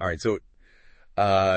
All right, so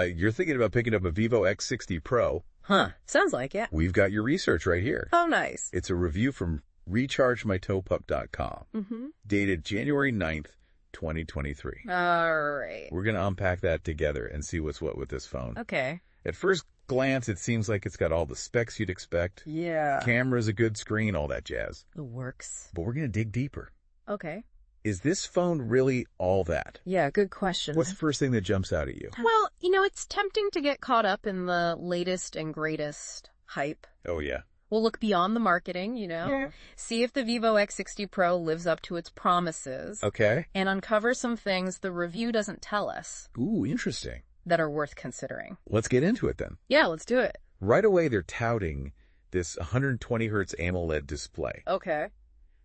you're thinking about picking up a Vivo X60 Pro. Huh. Sounds like it. We've got your research right here. Oh, nice. It's a review from RechargeMyTopup.com, dated January 9th, 2023. All right. We're going to unpack that together and see what's what with this phone. Okay. At first glance, it seems like it's got all the specs you'd expect. Yeah. Camera's a good screen, all that jazz. It works. But we're going to dig deeper. Okay. Is this phone really all that? Yeah, good question. What's the first thing that jumps out at you? Well, it's tempting to get caught up in the latest and greatest hype. Oh, yeah. We'll look beyond the marketing, Yeah. see if the Vivo X60 Pro lives up to its promises. Okay. And uncover some things the review doesn't tell us Ooh, interesting. that are worth considering. Let's get into it then. Yeah, let's do it. Right away, they're touting this 120 hertz AMOLED display. Okay.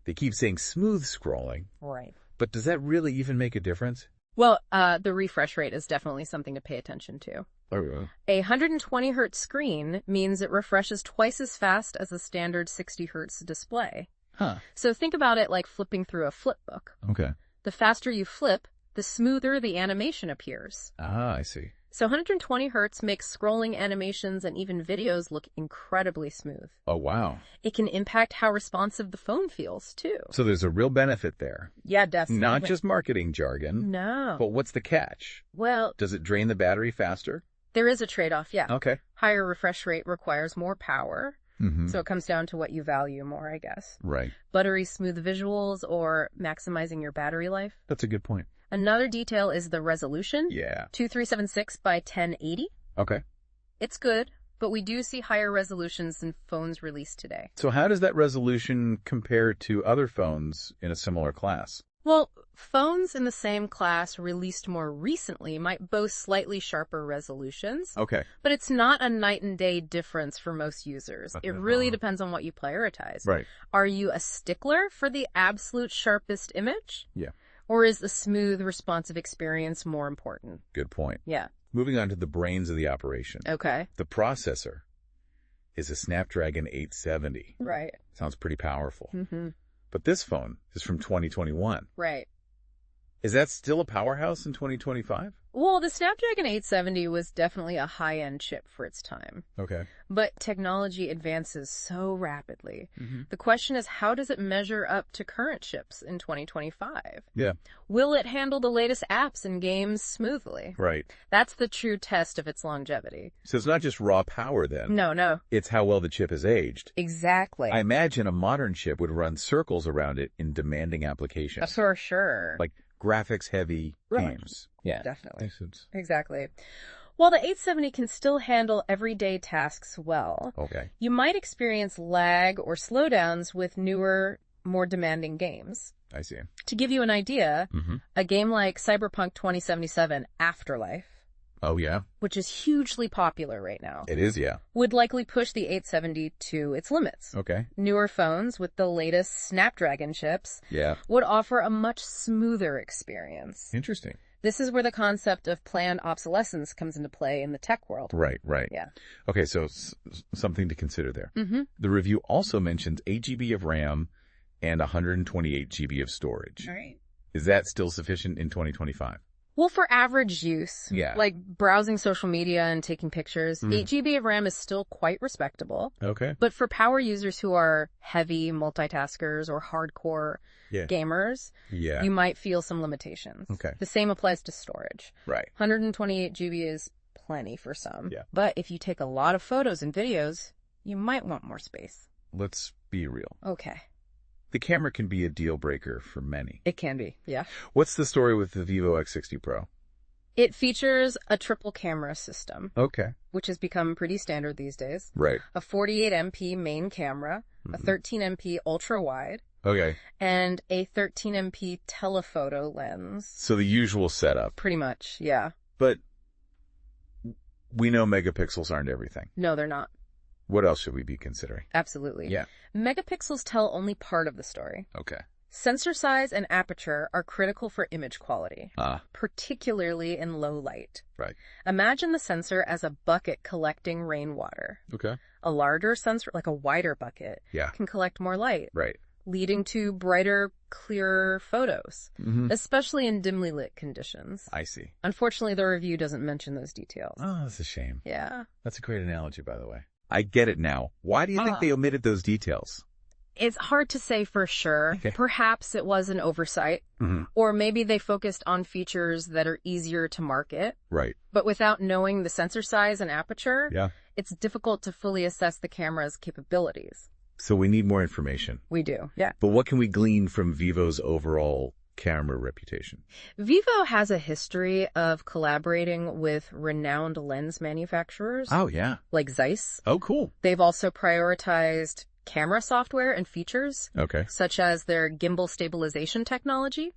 They keep saying smooth scrolling, Right. but does that really even make a difference? Well, the refresh rate is definitely something to pay attention to. Oh, A 120 hertz screen means it refreshes twice as fast as a standard 60 hertz display. huh. So think about it like flipping through a flip book. Okay. The faster you flip, the smoother the animation appears. Ah, I see. So 120 hertz makes scrolling animations and even videos look incredibly smooth. Oh, wow. It can impact how responsive the phone feels, too. So there's a real benefit there. Yeah, definitely. Not just marketing jargon. No. But what's the catch? Well, Does it drain the battery faster? there is a trade-off, yeah. Okay. Higher refresh rate requires more power, Mm-hmm. so it comes down to what you value more, I guess. Right. Buttery smooth visuals or maximizing your battery life. That's a good point. Another detail is the resolution. Yeah. 2376 by 1080. Okay. It's good, but we do see higher resolutions than phones released today. So how does that resolution compare to other phones in a similar class? Well, phones in the same class released more recently might boast slightly sharper resolutions, Okay. but it's not a night and day difference for most users. It really depends on what you prioritize. Right. Are you a stickler for the absolute sharpest image? Yeah. Or is the smooth, responsive experience more important? Good point. Yeah. Moving on to the brains of the operation. Okay. The processor is a Snapdragon 870. Right. Sounds pretty powerful. Mm-hmm. But this phone is from 2021. Right. Is that still a powerhouse in 2025? Well, the Snapdragon 870 was definitely a high-end chip for its time. Okay. But technology advances so rapidly. Mm-hmm. The question is, how does it measure up to current chips in 2025? Yeah. Will it handle the latest apps and games smoothly? Right. That's the true test of its longevity. So it's not just raw power then. No. It's how well the chip has aged. Exactly. I imagine a modern chip would run circles around it in demanding applications. For sure. Like graphics-heavy Right. games. Yeah, definitely. Makes sense. Exactly. While the 870 can still handle everyday tasks well, Okay. you might experience lag or slowdowns with newer, more demanding games. I see. To give you an idea, Mm-hmm. a game like Cyberpunk 2077 Afterlife, Oh, yeah? which is hugely popular right now, It is, yeah. would likely push the 870 to its limits. Okay. Newer phones with the latest Snapdragon chips Yeah. would offer a much smoother experience. Interesting. This is where the concept of planned obsolescence comes into play in the tech world. Right. Yeah. Okay, so something to consider there. Mm-hmm. The review also mentions 8 GB of RAM and 128 GB of storage. All right. Is that still sufficient in 2025? Well, for average use, Yeah. like browsing social media and taking pictures, 8 GB of RAM is still quite respectable. Okay. But for power users who are heavy multitaskers or hardcore Yeah. gamers, Yeah. you might feel some limitations. Okay. The same applies to storage. Right. 128 GB is plenty for some. Yeah. But if you take a lot of photos and videos, you might want more space. Let's be real. Okay. The camera can be a deal breaker for many. It can be, yeah. What's the story with the Vivo X60 Pro? It features a triple camera system, Okay. which has become pretty standard these days. Right. A 48 MP main camera, a 13 MP ultra wide, Okay. and a 13 MP telephoto lens. So the usual setup. Pretty much, yeah. But we know megapixels aren't everything. No, they're not. What else should we be considering? Absolutely. Yeah. Megapixels tell only part of the story. Okay. Sensor size and aperture are critical for image quality, Ah, particularly in low light. right. Imagine the sensor as a bucket collecting rainwater. Okay. A larger sensor, like a wider bucket, Yeah. can collect more light. Right. leading to brighter, clearer photos, especially in dimly lit conditions. I see. Unfortunately, the review doesn't mention those details. Oh, that's a shame. Yeah. That's a great analogy, by the way. I get it now. Why do you think they omitted those details? It's hard to say for sure. Okay. Perhaps it was an oversight, or maybe they focused on features that are easier to market. Right. But without knowing the sensor size and aperture, it's difficult to fully assess the camera's capabilities. So we need more information. We do, yeah. But what can we glean from Vivo's overall camera reputation? Vivo has a history of collaborating with renowned lens manufacturers. Oh, yeah. Like Zeiss. Oh, cool. They've also prioritized camera software and features, such as their gimbal stabilization technology,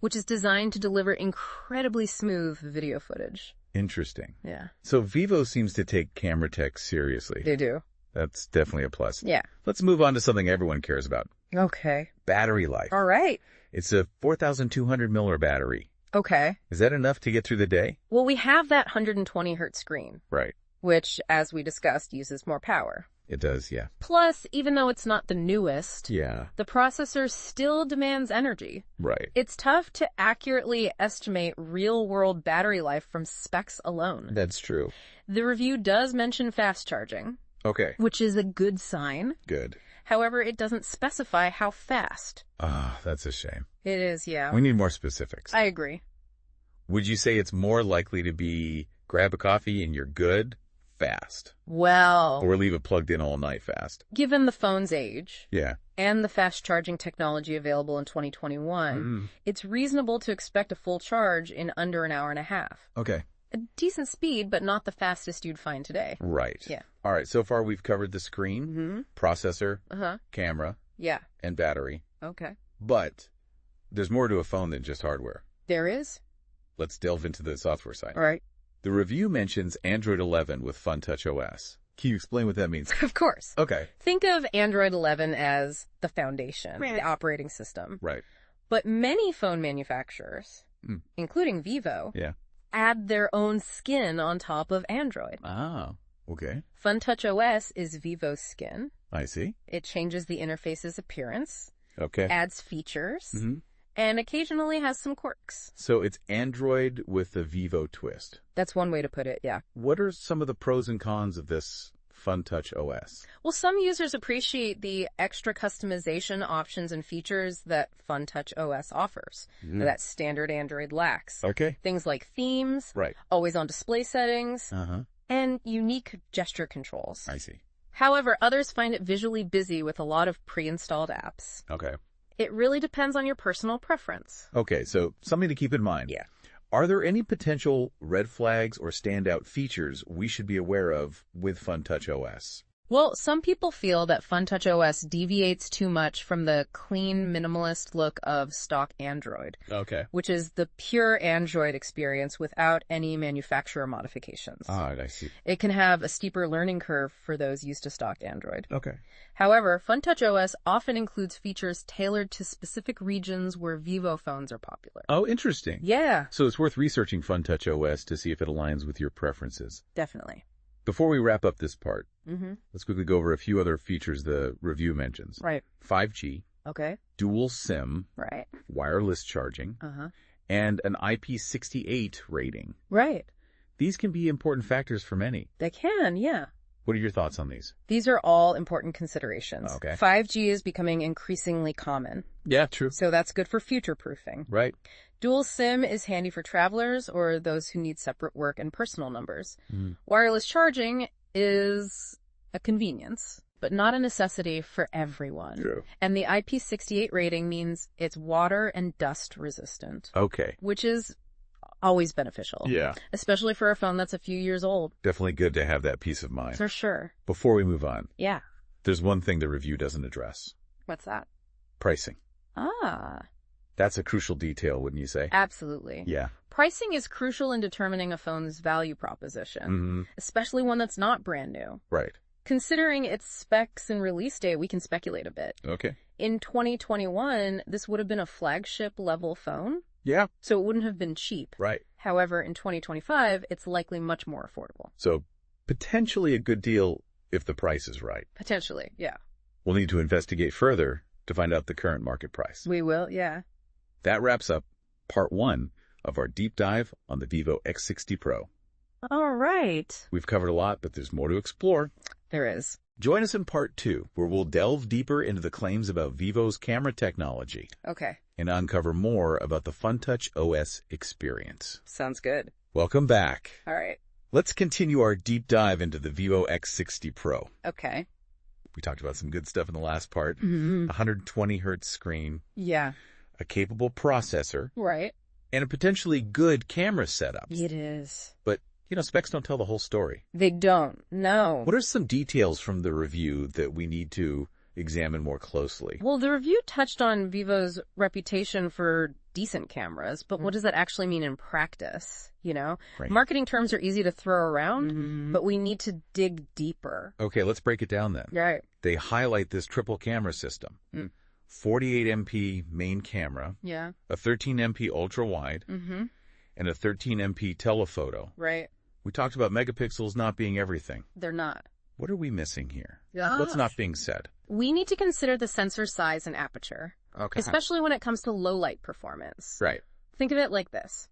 which is designed to deliver incredibly smooth video footage. Interesting. Yeah. So Vivo seems to take camera tech seriously. They do. That's definitely a plus. Yeah. Let's move on to something everyone cares about. Okay. Battery life. All right. It's a 4,200 mAh battery. Okay. Is that enough to get through the day? Well, we have that 120 hertz screen. Right. Which, as we discussed, uses more power. It does, yeah. Plus, even though it's not the newest, the processor still demands energy. Right. It's tough to accurately estimate real-world battery life from specs alone. That's true. The review does mention fast charging. Okay. Which is a good sign. Good. However, it doesn't specify how fast. Ah, that's a shame. It is, yeah. We need more specifics. I agree. Would you say it's more likely to be grab a coffee and you're good fast? Well... Or leave it plugged in all night fast? Given the phone's age... Yeah. And the fast charging technology available in 2021, it's reasonable to expect a full charge in under an hour and a half. Okay. A decent speed, but not the fastest you'd find today. Right. Yeah. All right. So far, we've covered the screen, processor, camera, and battery. Okay. But there's more to a phone than just hardware. There is? Let's delve into the software side. All right. The review mentions Android 11 with Funtouch OS. Can you explain what that means? Of course. Okay. Think of Android 11 as the foundation, the operating system. Right. But many phone manufacturers, including Vivo, add their own skin on top of Android. Ah, okay. Funtouch OS is Vivo's skin. I see. It changes the interface's appearance, adds features, and occasionally has some quirks. So it's Android with a Vivo twist. That's one way to put it, yeah. What are some of the pros and cons of this Funtouch OS? Well, some users appreciate the extra customization options and features that Funtouch OS offers that standard Android lacks. Okay. Things like themes, always-on display settings, and unique gesture controls. I see. However, others find it visually busy with a lot of pre-installed apps. Okay. It really depends on your personal preference. Okay, so something to keep in mind. Yeah. Are there any potential red flags or standout features we should be aware of with Funtouch OS? Well, some people feel that Funtouch OS deviates too much from the clean, minimalist look of stock Android. Okay. Which is the pure Android experience without any manufacturer modifications. Ah, I see. It can have a steeper learning curve for those used to stock Android. Okay. However, Funtouch OS often includes features tailored to specific regions where Vivo phones are popular. Oh, interesting. Yeah. So it's worth researching Funtouch OS to see if it aligns with your preferences. Definitely. Before we wrap up this part, let's quickly go over a few other features the review mentions. Right. 5G. Okay. Dual SIM. Right. Wireless charging. And an IP68 rating. Right. These can be important factors for many. They can, yeah. What are your thoughts on these? These are all important considerations. Okay. 5G is becoming increasingly common. Yeah, true. So that's good for future-proofing. Right. Dual SIM is handy for travelers or those who need separate work and personal numbers. Wireless charging is a convenience, but not a necessity for everyone. True. And the IP68 rating means it's water and dust resistant. Okay. Which is always beneficial. Yeah. Especially for a phone that's a few years old. Definitely good to have that peace of mind. For sure. Before we move on. Yeah. There's one thing the review doesn't address. What's that? Pricing. Ah. That's a crucial detail, wouldn't you say? Absolutely. Yeah. Pricing is crucial in determining a phone's value proposition, especially one that's not brand new. Right. Considering its specs and release date, we can speculate a bit. Okay. In 2021, this would have been a flagship level phone. Yeah. So it wouldn't have been cheap. Right. However, in 2025, it's likely much more affordable. So potentially a good deal if the price is right. Potentially, yeah. We'll need to investigate further to find out the current market price. We will, yeah. That wraps up part 1 of our deep dive on the Vivo X60 Pro. All right. We've covered a lot, but there's more to explore. There is. Join us in part 2, where we'll delve deeper into the claims about Vivo's camera technology. Okay. And uncover more about the Funtouch OS experience. Sounds good. Welcome back. All right. Let's continue our deep dive into the Vivo X60 Pro. Okay. We talked about some good stuff in the last part. Mm-hmm. 120 hertz screen. Yeah. A capable processor. Right. And a potentially good camera setup. It is. But, specs don't tell the whole story. They don't. No. What are some details from the review that we need to examine more closely? Well, the review touched on Vivo's reputation for decent cameras, but what does that actually mean in practice? Right. Marketing terms are easy to throw around, but we need to dig deeper. Okay, let's break it down then. Right. They highlight this triple camera system. 48 MP main camera. Yeah. A 13 MP ultrawide. And a 13 MP telephoto. Right. We talked about megapixels not being everything. They're not. What are we missing here? Yeah. What's not being said? We need to consider the sensor size and aperture. Okay. Especially when it comes to low light performance. Right. Think of it like this.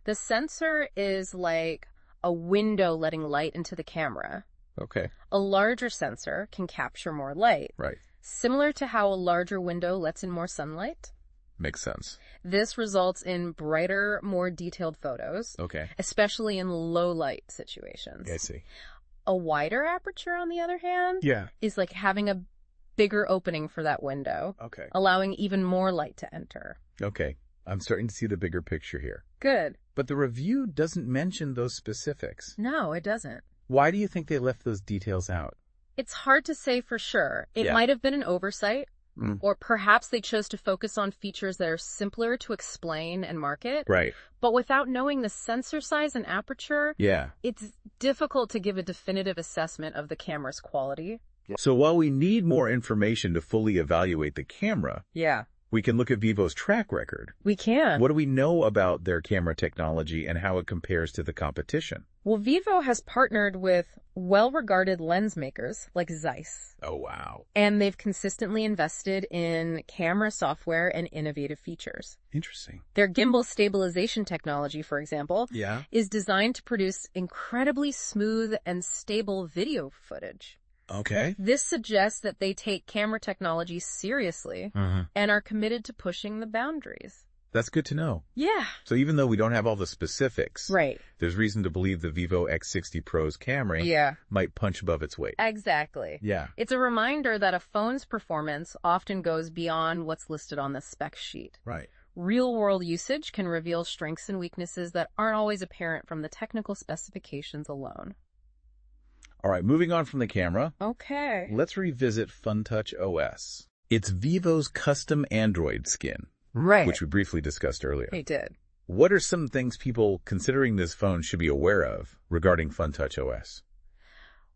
The sensor is like a window letting light into the camera. Okay. A larger sensor can capture more light. Right. Similar to how a larger window lets in more sunlight. Makes sense. This results in brighter, more detailed photos. Okay. Especially in low light situations. I see. A wider aperture, on the other hand, is like having a bigger opening for that window. Okay. Allowing even more light to enter. Okay. I'm starting to see the bigger picture here. Good. But the review doesn't mention those specifics. No, it doesn't. Why do you think they left those details out? It's hard to say for sure. It might have been an oversight, or perhaps they chose to focus on features that are simpler to explain and market. Right. But without knowing the sensor size and aperture, it's difficult to give a definitive assessment of the camera's quality. So while we need more information to fully evaluate the camera, we can look at Vivo's track record. We can. What do we know about their camera technology and how it compares to the competition? Well, Vivo has partnered with well-regarded lens makers like Zeiss. Oh, wow. And they've consistently invested in camera software and innovative features. Interesting. Their gimbal stabilization technology, for example, is designed to produce incredibly smooth and stable video footage. Okay. This suggests that they take camera technology seriously and are committed to pushing the boundaries. That's good to know. Yeah. So even though we don't have all the specifics, right, there's reason to believe the Vivo X60 Pro's camera might punch above its weight. Exactly. Yeah. It's a reminder that a phone's performance often goes beyond what's listed on the spec sheet. Right. Real-world usage can reveal strengths and weaknesses that aren't always apparent from the technical specifications alone. All right, moving on from the camera. Okay. Let's revisit Funtouch OS. It's Vivo's custom Android skin. Right. Which we briefly discussed earlier. We did. What are some things people considering this phone should be aware of regarding Funtouch OS?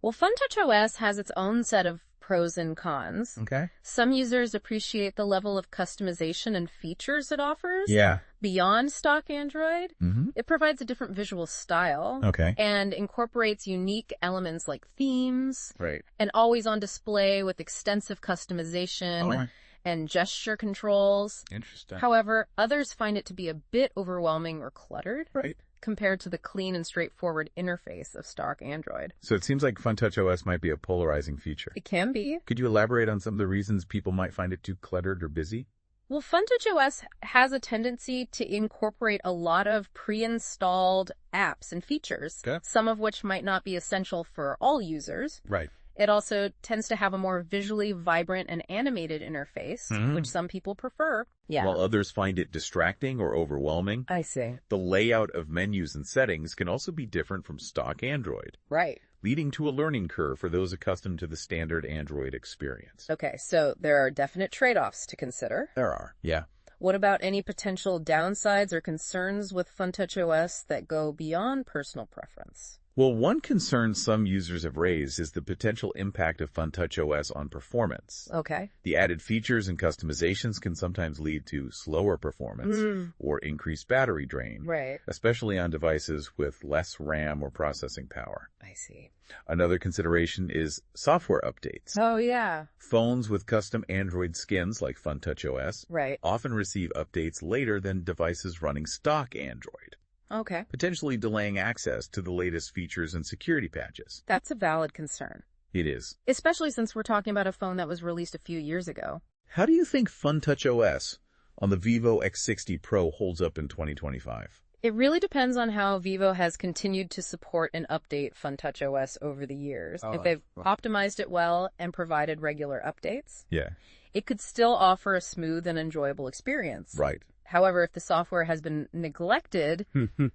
Well, Funtouch OS has its own set of pros and cons. Okay. Some users appreciate the level of customization and features it offers. Yeah. Beyond stock Android, it provides a different visual style. Okay. And incorporates unique elements like themes. Right. And always on display with extensive customization and gesture controls. Interesting. However, others find it to be a bit overwhelming or cluttered. Right. Compared to the clean and straightforward interface of stock Android. So it seems like Funtouch OS might be a polarizing feature. It can be. Could you elaborate on some of the reasons people might find it too cluttered or busy? Well, Funtouch OS has a tendency to incorporate a lot of pre-installed apps and features, some of which might not be essential for all users. Right. It also tends to have a more visually vibrant and animated interface, which some people prefer. Yeah. While others find it distracting or overwhelming. I see. The layout of menus and settings can also be different from stock Android. Right. Leading to a learning curve for those accustomed to the standard Android experience. Okay, so there are definite trade-offs to consider. There are. Yeah. What about any potential downsides or concerns with Funtouch OS that go beyond personal preference? Well, one concern some users have raised is the potential impact of Funtouch OS on performance. Okay. The added features and customizations can sometimes lead to slower performance or increased battery drain, Right. especially on devices with less RAM or processing power. I see. Another consideration is software updates. Oh, yeah. Phones with custom Android skins like Funtouch OS Right. often receive updates later than devices running stock Android, Okay. potentially delaying access to the latest features and security patches. That's a valid concern, It is. especially since we're talking about a phone that was released a few years ago. How do you think Funtouch OS on the Vivo X60 Pro holds up in 2025? It really depends on how Vivo has continued to support and update Funtouch OS over the years. If they've optimized it well and provided regular updates, Yeah. it could still offer a smooth and enjoyable experience. Right. However, if the software has been neglected,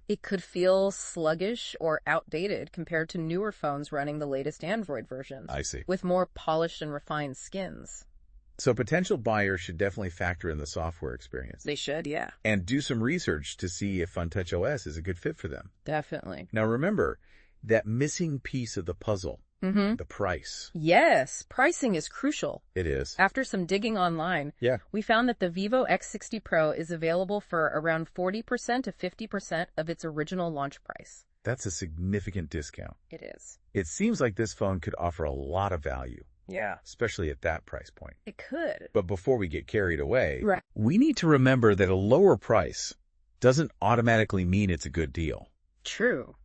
it could feel sluggish or outdated compared to newer phones running the latest Android versions. I see. With more polished and refined skins. So potential buyers should definitely factor in the software experience They should, yeah. and do some research to see if Funtouch OS is a good fit for them. Definitely. Now remember, that missing piece of the puzzle, the price. Yes, pricing is crucial. It is. After some digging online, Yeah. we found that the Vivo X60 Pro is available for around 40% to 50% of its original launch price. That's a significant discount. It is. It seems like this phone could offer a lot of value, Yeah. especially at that price point. It could. But before we get carried away, Right. we need to remember that a lower price doesn't automatically mean it's a good deal. True.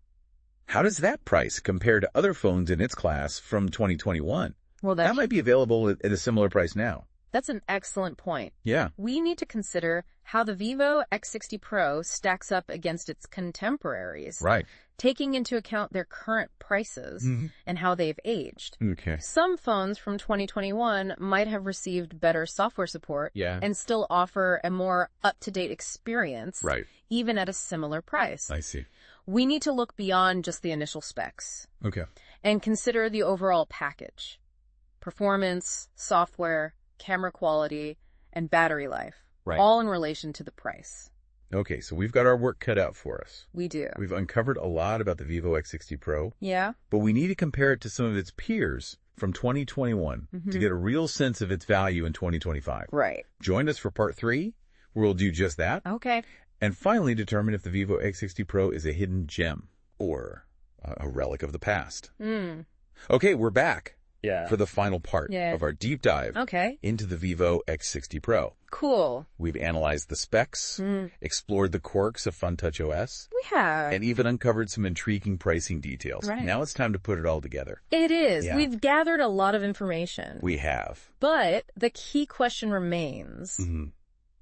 How does that price compare to other phones in its class from 2021? Well, That might be available at a similar price now. that's an excellent point. Yeah. We need to consider how the Vivo X60 Pro stacks up against its contemporaries, Right. taking into account their current prices and how they've aged. Okay. Some phones from 2021 might have received better software support Yeah. and still offer a more up-to-date experience, Right. even at a similar price. I see. We need to look beyond just the initial specs Okay. and consider the overall package: performance, software, camera quality, and battery life, Right. all in relation to the price. Okay, so we've got our work cut out for us. We do. We've uncovered a lot about the Vivo X60 Pro, Yeah? but we need to compare it to some of its peers from 2021 to get a real sense of its value in 2025. Right. Join us for part 3, where we'll do just that, Okay. and finally determine if the Vivo X60 Pro is a hidden gem or a relic of the past. Okay, we're back for the final part of our deep dive Okay. into the Vivo X60 Pro. Cool. We've analyzed the specs, explored the quirks of Funtouch OS, We have. and even uncovered some intriguing pricing details. Right. Now it's time to put it all together. It is. Yeah. We've gathered a lot of information. We have. But the key question remains,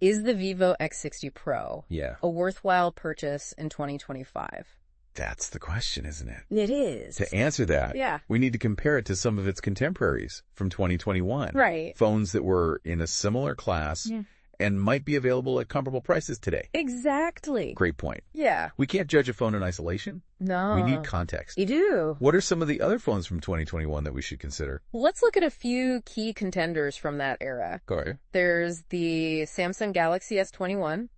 is the Vivo X60 Pro Yeah. a worthwhile purchase in 2025? That's the question, isn't it? It is. To answer that, Yeah. we need to compare it to some of its contemporaries from 2021. Right. Phones that were in a similar class and might be available at comparable prices today. Exactly. Great point. Yeah. We can't judge a phone in isolation. No. We need context. You do. What are some of the other phones from 2021 that we should consider? Let's look at a few key contenders from that era. Go ahead. There's the Samsung Galaxy S21,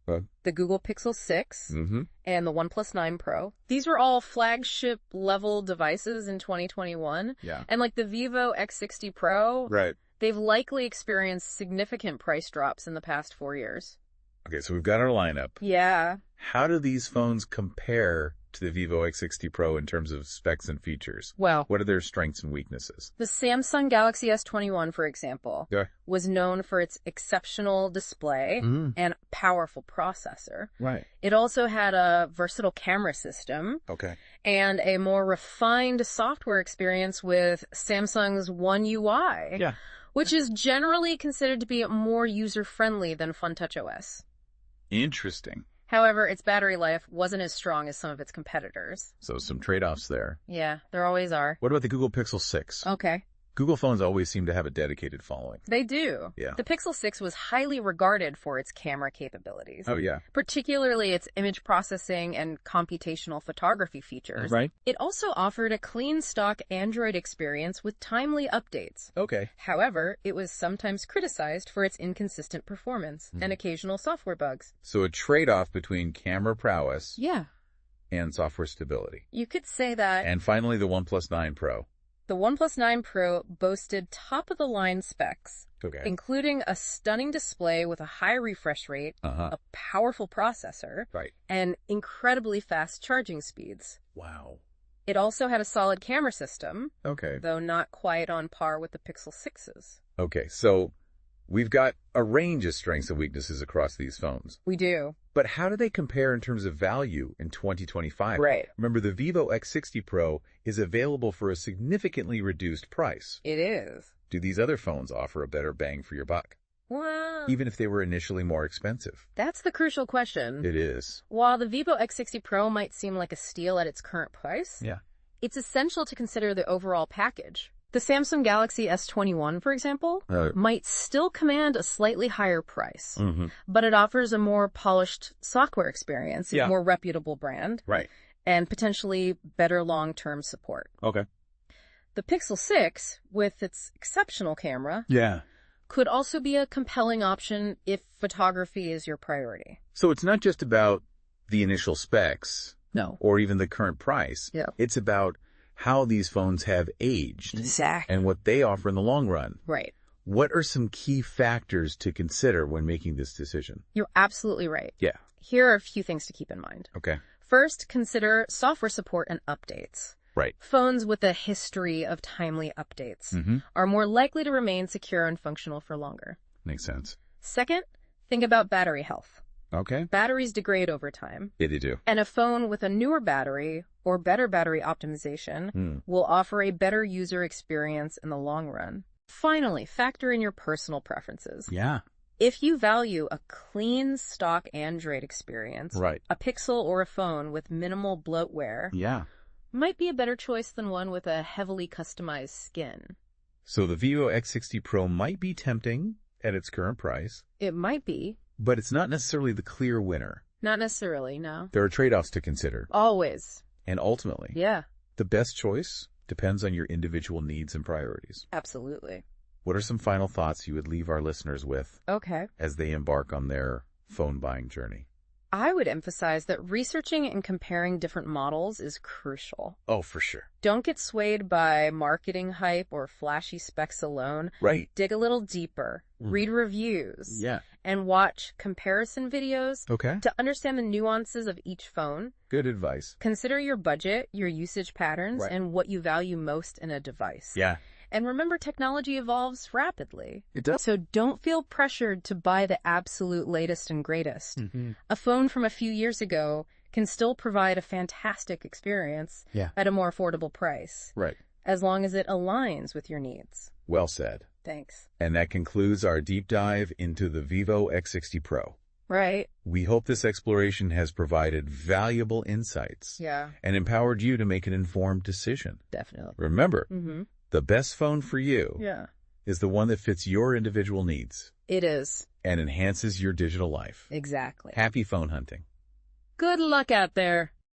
the Google Pixel 6, and the OnePlus 9 Pro. These were all flagship level devices in 2021. Yeah. And like the Vivo X60 Pro, Right. they've likely experienced significant price drops in the past 4 years. Okay, so we've got our lineup. Yeah. How do these phones compare to the Vivo X60 Pro in terms of specs and features? Well, What are their strengths and weaknesses? the Samsung Galaxy S21, for example, was known for its exceptional display and powerful processor. Right. It also had a versatile camera system Okay. and a more refined software experience with Samsung's One UI, Yeah. which is generally considered to be more user-friendly than Funtouch OS. Interesting. However, its battery life wasn't as strong as some of its competitors. So some trade-offs there. Yeah, there always are. What about the Google Pixel 6? Okay. Google phones always seem to have a dedicated following. They do. Yeah. The Pixel 6 was highly regarded for its camera capabilities. Oh, yeah. Particularly its image processing and computational photography features. Right. It also offered a clean stock Android experience with timely updates. Okay. However, it was sometimes criticized for its inconsistent performance and occasional software bugs. So a trade-off between camera prowess Yeah. and software stability. You could say that. And finally, the OnePlus 9 Pro. The OnePlus 9 Pro boasted top-of-the-line specs, including a stunning display with a high refresh rate, a powerful processor, and incredibly fast charging speeds. Wow. It also had a solid camera system, though not quite on par with the Pixel 6s. Okay, so we've got a range of strengths and weaknesses across these phones. We do. But how do they compare in terms of value in 2025? Right. Remember, the Vivo X60 Pro is available for a significantly reduced price. It is. Do these other phones offer a better bang for your buck? Well, even if they were initially more expensive? That's the crucial question. It is. While the Vivo X60 Pro might seem like a steal at its current price, it's essential to consider the overall package. The Samsung Galaxy S21, for example, might still command a slightly higher price, but it offers a more polished software experience, a more reputable brand, and potentially better long-term support. The Pixel 6, with its exceptional camera, could also be a compelling option if photography is your priority. So it's not just about the initial specs, or even the current price. It's about how these phones have aged and what they offer in the long run. What are some key factors to consider when making this decision? You're absolutely right. Here are a few things to keep in mind. First, consider software support and updates. Phones with a history of timely updates are more likely to remain secure and functional for longer. Makes sense. Second, think about battery health. Batteries degrade over time. They do. And a phone with a newer battery or better battery optimization will offer a better user experience in the long run. Finally, factor in your personal preferences. If you value a clean stock Android experience, a Pixel or a phone with minimal bloatware might be a better choice than one with a heavily customized skin. So the Vivo X60 Pro might be tempting at its current price. It might be. But it's not necessarily the clear winner. Not necessarily, no. There are trade-offs to consider. Always. And ultimately, the best choice depends on your individual needs and priorities. Absolutely. What are some final thoughts you would leave our listeners with as they embark on their phone buying journey? I would emphasize that researching and comparing different models is crucial. Oh, for sure. Don't get swayed by marketing hype or flashy specs alone. Dig a little deeper. Read reviews. And watch comparison videos to understand the nuances of each phone. Good advice. Consider your budget, your usage patterns, and what you value most in a device. And remember, technology evolves rapidly. It does. So don't feel pressured to buy the absolute latest and greatest. A phone from a few years ago can still provide a fantastic experience at a more affordable price. As long as it aligns with your needs. Well said. Thanks. And that concludes our deep dive into the Vivo X60 Pro. We hope this exploration has provided valuable insights and empowered you to make an informed decision. Definitely. Remember, the best phone for you is the one that fits your individual needs. It is. And enhances your digital life. Exactly. Happy phone hunting. Good luck out there.